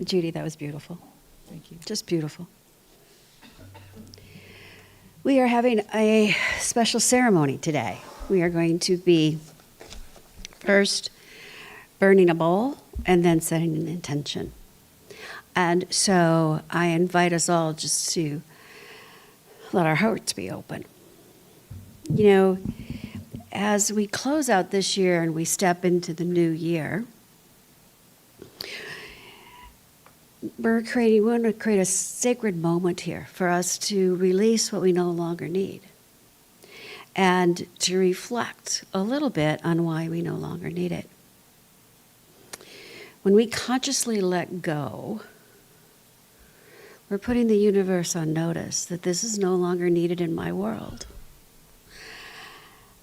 Judy, that was beautiful. Thank you. Just beautiful. We are having a special ceremony today. We are going to be first burning a bowl and then setting an intention. And so I invite us all just to let our hearts be open. You know, as we close out this year and we step into the new year, we want to create a sacred moment here for us to release what we no longer need and to reflect a little bit on why we no longer need it. When we consciously let go, we're putting the universe on notice that this is no longer needed in my world.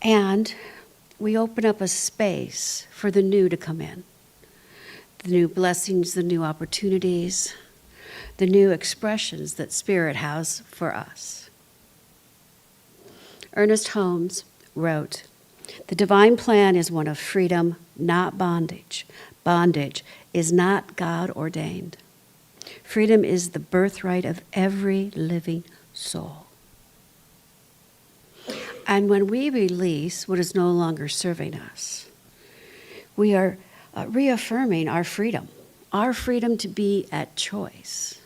And we open up a space for the new to come in. The new blessings, the new opportunities, the new expressions that Spirit has for us. Ernest Holmes wrote, "The divine plan is one of freedom, not bondage. Bondage is not God ordained. Freedom is the birthright of every living soul." And when we release what is no longer serving us, we are reaffirming our freedom to be at choice,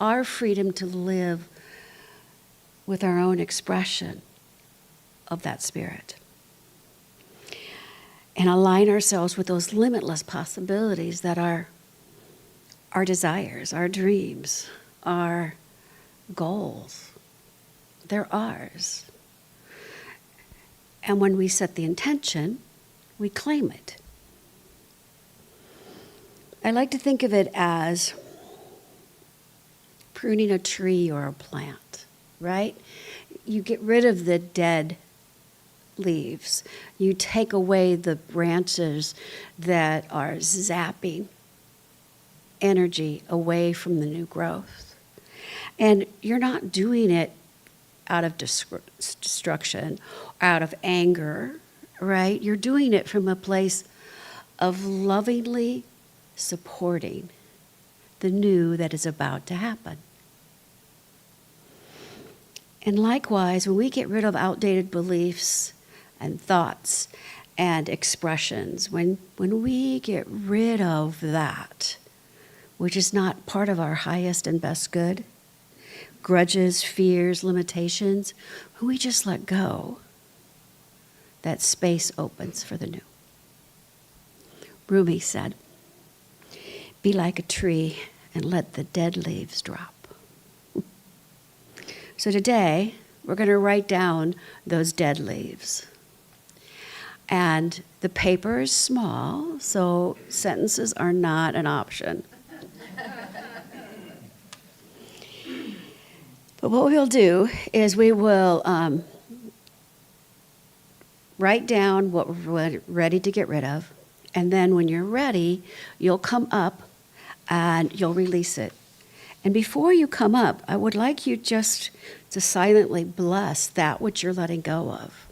our freedom to live with our own expression of that spirit, and align ourselves with those limitless possibilities that are our desires, our dreams, our goals. They're ours. And when we set the intention, we claim it. I like to think of it as pruning a tree or a plant, right? You get rid of the dead leaves. You take away the branches that are zapping energy away from the new growth. And you're not doing it out of destruction, out of anger, right? You're doing it from a place of lovingly supporting the new that is about to happen. And likewise, when we get rid of outdated beliefs and thoughts and expressions, when we get rid of that, which is not part of our highest and best good, grudges, fears, limitations, when we just let go, that space opens for the new. Rumi said, "Be like a tree and let the dead leaves drop." So today, we're going to write down those dead leaves. And the paper is small, so sentences are not an option. But what we'll do is we will write down what we're ready to get rid of. And then when you're ready, you'll come up and you'll release it. And before you come up, I would like you just to silently bless that which you're letting go of,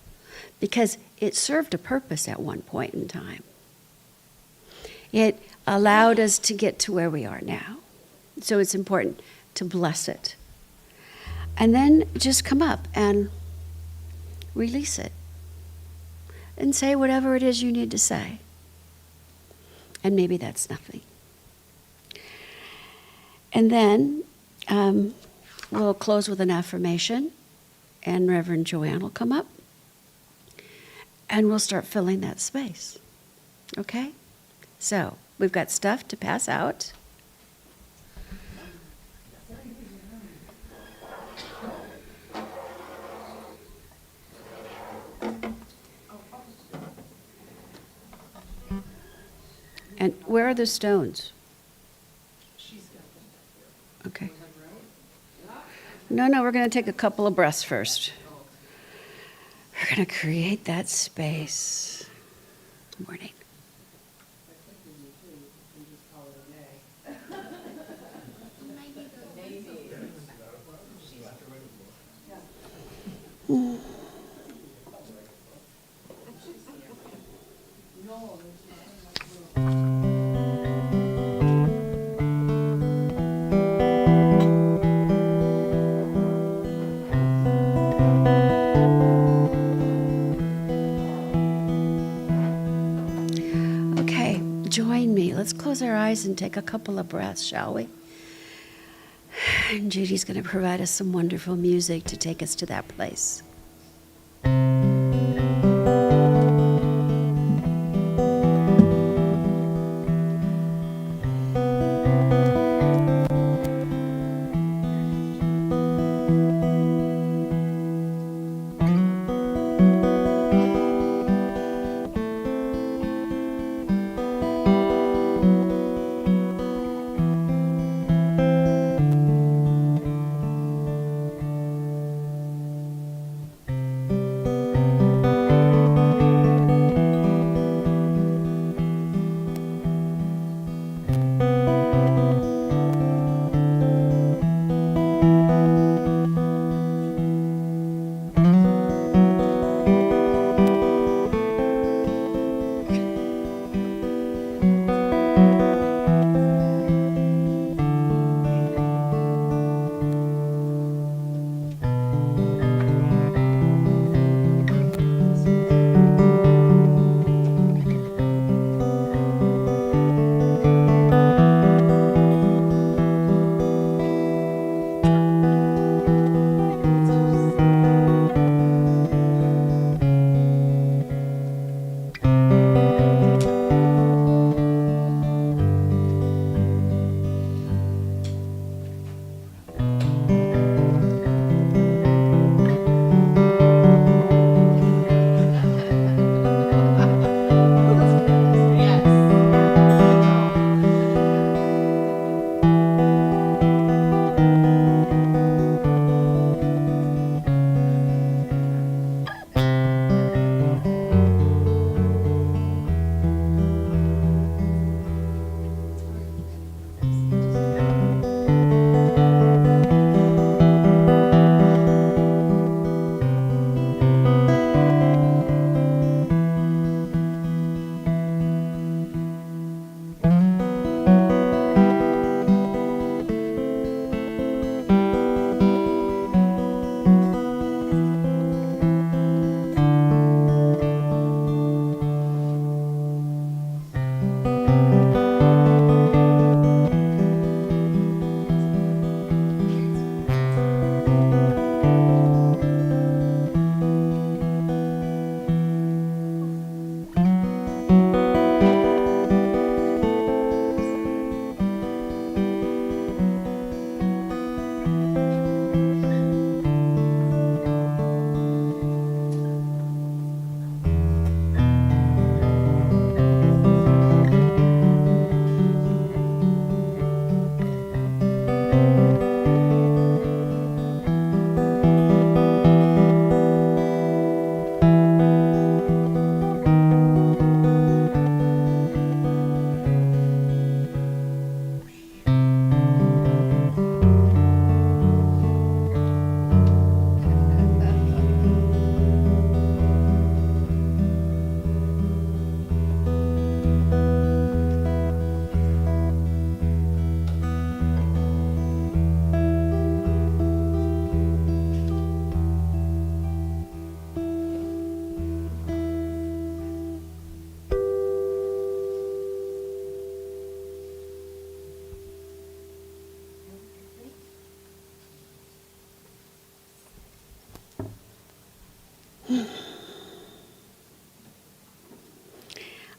because it served a purpose at one point in time. It allowed us to get to where we are now. So it's important to bless it. And then just come up and release it. And say whatever it is you need to say. And maybe that's nothing. And then we'll close with an affirmation, and Reverend Joanne will come up, and we'll start filling that space. Okay? So we've got stuff to pass out. And where are the stones? Okay. No, we're going to take a couple of breaths first. We're going to create that space. Good morning. close our eyes and take a couple of breaths, shall we? And Judy's going to provide us some wonderful music to take us to that place.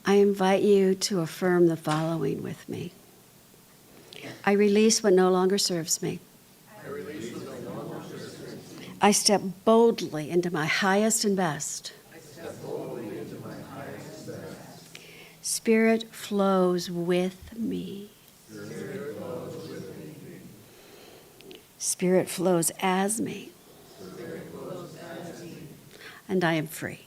I invite you to affirm the following with me. I release what no longer serves me. I step boldly into my highest and best. Spirit flows with me. Spirit flows as me. And I am free.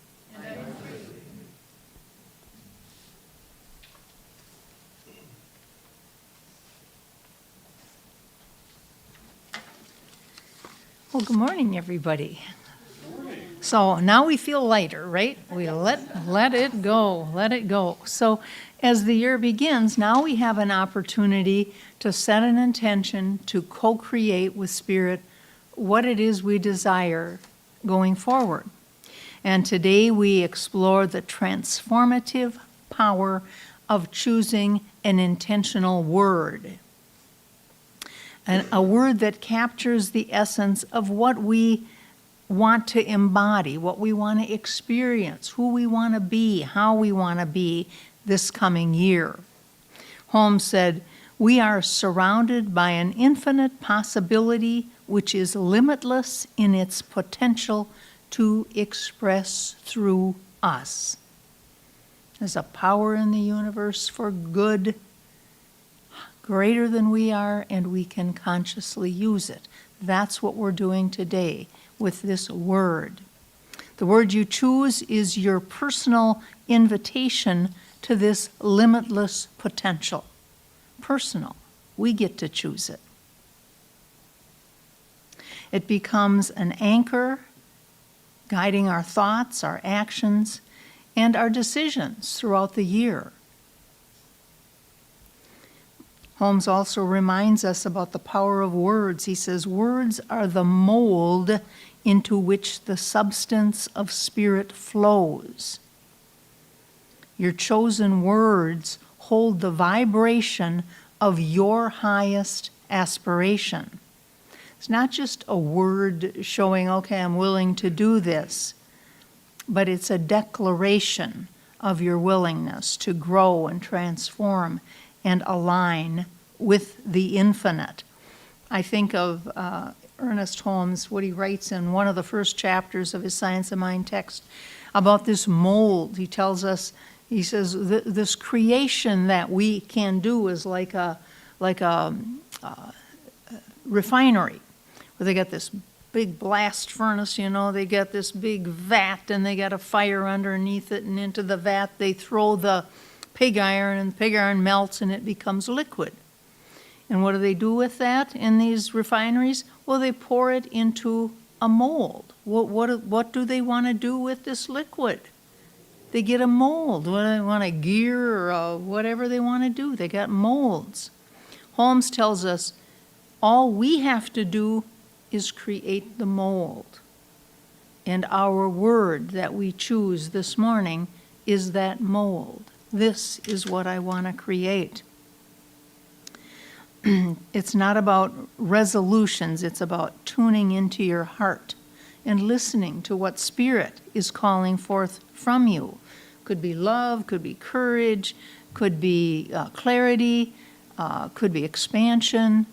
Well, good morning, everybody. So now we feel lighter, right? We let it go. So as the year begins, now we have an opportunity to set an intention to co-create with Spirit what it is we desire going forward. And today we explore the transformative power of choosing an intentional word. And a word that captures the essence of what we want to embody, what we want to experience, who we want to be, how we want to be this coming year. Holmes said, "We are surrounded by an infinite possibility which is limitless in its potential to express through us." There's a power in the universe for good greater than we are, and we can consciously use it. That's what we're doing today with this word. The word you choose is your personal invitation to this limitless potential. Personal. We get to choose it. It becomes an anchor guiding our thoughts, our actions, and our decisions throughout the year. Holmes also reminds us about the power of words. He says, words are the mold into which the substance of spirit flows. Your chosen words hold the vibration of your highest aspiration. It's not just a word showing, okay, I'm willing to do this, but it's a declaration of your willingness to grow and transform and align with the infinite. I think of Ernest Holmes, what he writes in one of the first chapters of his Science of Mind text about this mold. He tells us, he says, this creation that we can do is like a refinery, where they got this big blast furnace, they got this big vat, and they got a fire underneath it, and into the vat they throw the pig iron, and the pig iron melts and it becomes liquid. And what do they do with that in these refineries? Well, they pour it into a mold. What do they want to do with this liquid? They get a mold. What do they want, a gear or whatever they want to do? They got molds. Holmes tells us all we have to do is create the mold. And our word that we choose this morning is that mold. This is what I want to create. It's not about resolutions, it's about tuning into your heart and listening to what Spirit is calling forth from you. Could be love, could be courage, could be clarity, could be expansion,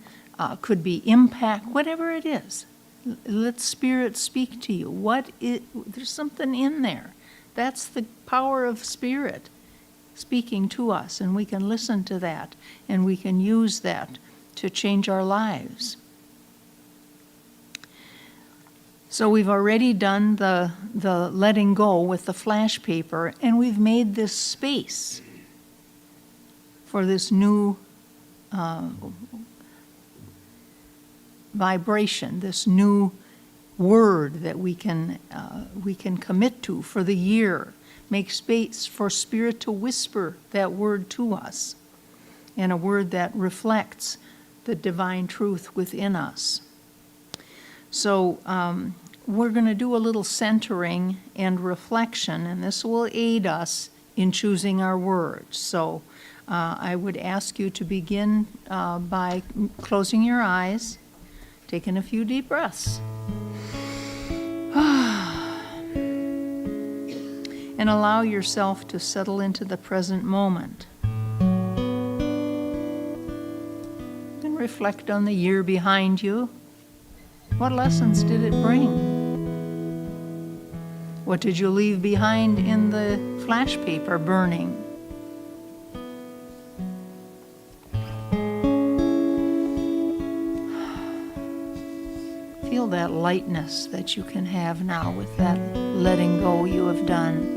could be impact, whatever it is. Let Spirit speak to you. There's something in there. That's the power of Spirit speaking to us, and we can listen to that, and we can use that to change our lives. So we've already done the letting go with the flash paper, and we've made this space for this new vibration, this new word that we can commit to for the year. Make space for Spirit to whisper that word to us, and a word that reflects the divine truth within us. So we're going to do a little centering and reflection, and this will aid us in choosing our words. So I would ask you to begin by closing your eyes, taking a few deep breaths. And allow yourself to settle into the present moment. And reflect on the year behind you. What lessons did it bring? What did you leave behind in the flash paper burning? Feel that lightness that you can have now with that letting go you have done.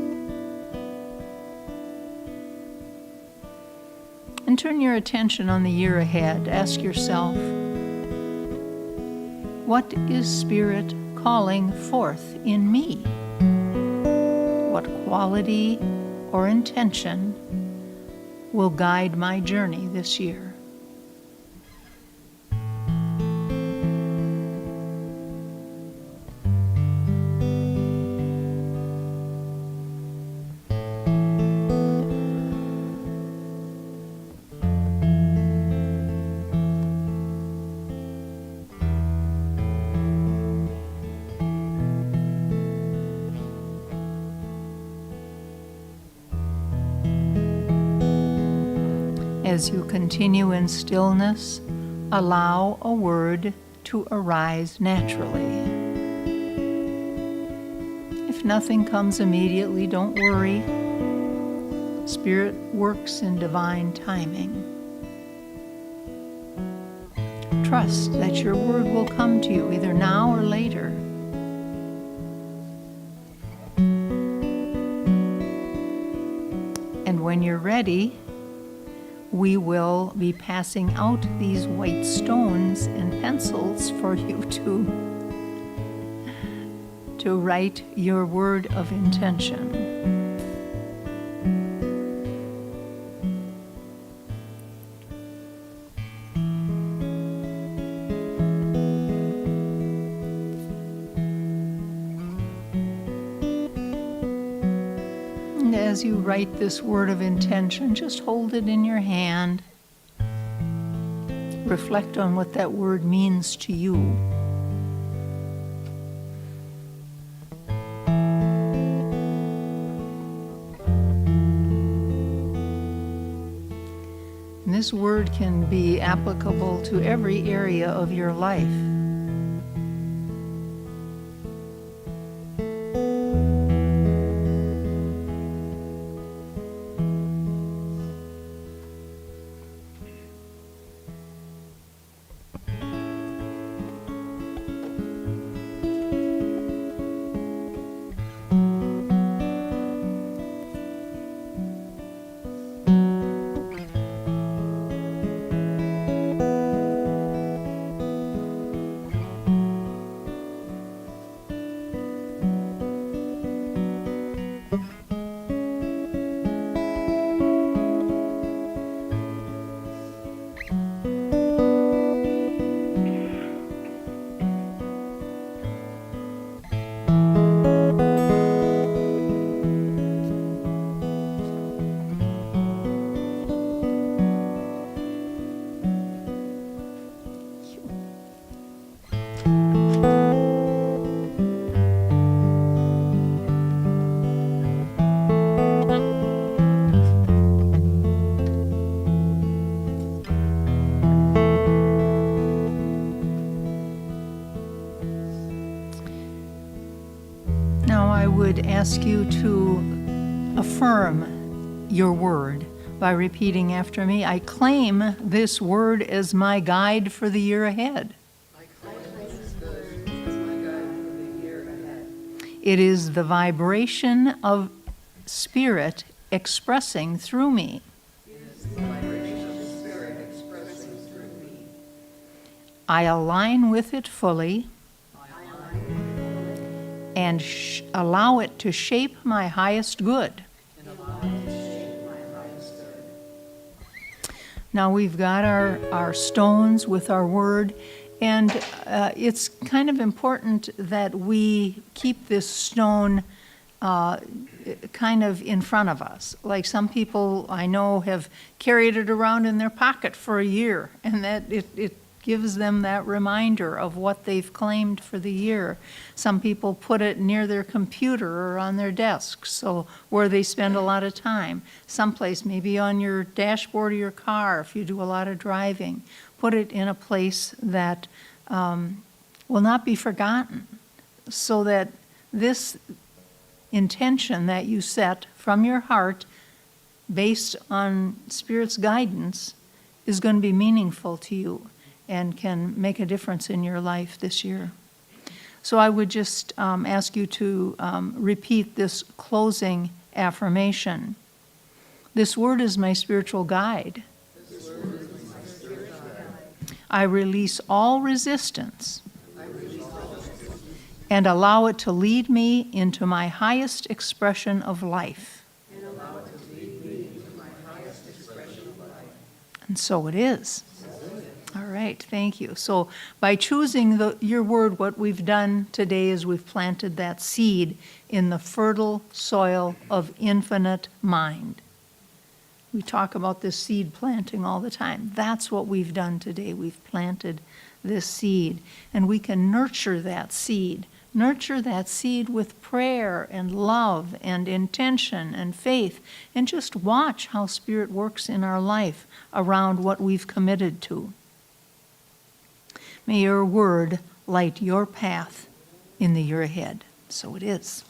And turn your attention on the year ahead. Ask yourself, what is Spirit calling forth in me? What quality or intention will guide my journey this year? As you continue in stillness, allow a word to arise naturally. If nothing comes immediately, don't worry. Spirit works in divine timing. Trust that your word will come to you either now or later. And when you're ready, we will be passing out these white stones and pencils for you to write your word of intention. And as you write this word of intention, just hold it in your hand. Reflect on what that word means to you. And this word can be applicable to every area of your life. Would ask you to affirm your word by repeating after me. I claim this word as my guide for the year ahead. It is the vibration of Spirit expressing through me. I align with it fully and allow it to shape my highest good. Now we've got our stones with our word, and it's kind of important that we keep this stone kind of in front of us. Like some people I know have carried it around in their pocket for a year, and that it gives them that reminder of what they've claimed for the year. Some people put it near their computer or on their desk, so where they spend a lot of time. Someplace, maybe on your dashboard of your car if you do a lot of driving. Put it in a place that will not be forgotten, so that this intention that you set from your heart based on Spirit's guidance is going to be meaningful to you and can make a difference in your life this year. So I would just ask you to repeat this closing affirmation. This word is my spiritual guide. I release all resistance and allow it to lead me into my highest expression of life. And so it is. All right, thank you. So by choosing your word, what we've done today is we've planted that seed in the fertile soil of infinite mind. We talk about this seed planting all the time. That's what we've done today. We've planted this seed, and we can nurture that seed Nurture that seed with prayer and love and intention and faith, and just watch how Spirit works in our life around what we've committed to. May your word light your path in the year ahead. So it is.